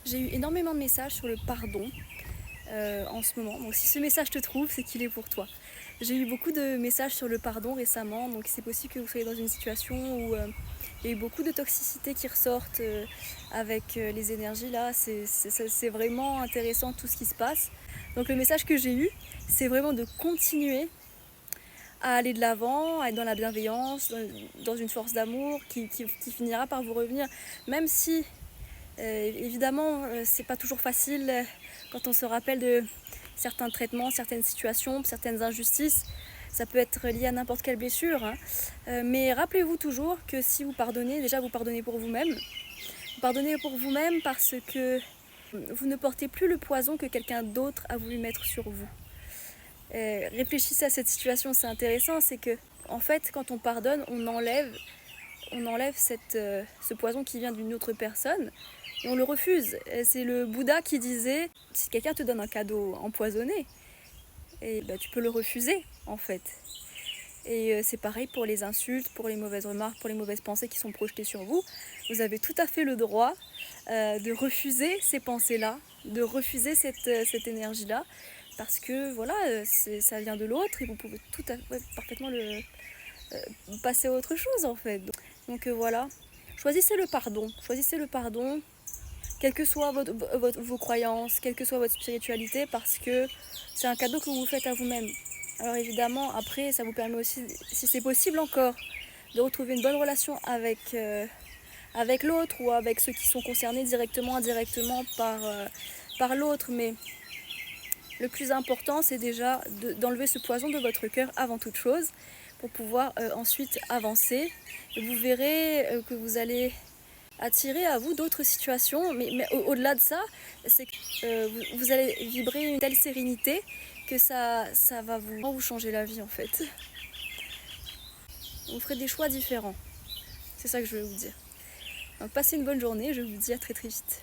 J'ai eu énormément de messages sur le pardon en ce moment. Donc si ce message te trouve, c'est qu'il est pour toi. J'ai eu beaucoup de messages sur le pardon récemment, donc c'est possible que vous soyez dans une situation où il y a eu beaucoup de toxicité qui ressortent avec les énergies là. C'est vraiment intéressant tout ce qui se passe. Donc le message que j'ai eu, c'est vraiment de continuer à aller de l'avant, à être dans la bienveillance, dans une force d'amour qui finira par vous revenir, même si évidemment, c'est pas toujours facile quand on se rappelle de certains traitements, certaines situations, certaines injustices. Ça peut être lié à n'importe quelle blessure, hein. Mais rappelez-vous toujours que si vous pardonnez, déjà vous pardonnez pour vous-même. Vous pardonnez pour vous-même parce que vous ne portez plus le poison que quelqu'un d'autre a voulu mettre sur vous. Réfléchissez à cette situation, c'est intéressant, c'est que en fait, quand on pardonne, on enlève ce poison qui vient d'une autre personne et on le refuse. C'est le Bouddha qui disait, si quelqu'un te donne un cadeau empoisonné, et tu peux le refuser en fait. Et c'est pareil pour les insultes, pour les mauvaises remarques, pour les mauvaises pensées qui sont projetées sur vous. Vous avez tout à fait le droit de refuser ces pensées-là, de refuser cette énergie-là, parce que voilà, ça vient de l'autre et vous pouvez parfaitement passer à autre chose en fait. Donc voilà, choisissez le pardon, quelles que soient vos croyances, quelle que soit votre spiritualité, parce que c'est un cadeau que vous faites à vous-même. Alors évidemment, après, ça vous permet aussi, si c'est possible encore, de retrouver une bonne relation avec l'autre ou avec ceux qui sont concernés directement, indirectement par l'autre. Mais le plus important, c'est déjà d'enlever ce poison de votre cœur avant toute chose, pour pouvoir ensuite avancer. Et vous verrez que vous allez attirer à vous d'autres situations, mais au-delà de ça, c'est que vous allez vibrer une telle sérénité que ça va vous changer la vie en fait. Vous ferez des choix différents, c'est ça que je veux vous dire. Donc passez une bonne journée, je vous dis à très très vite.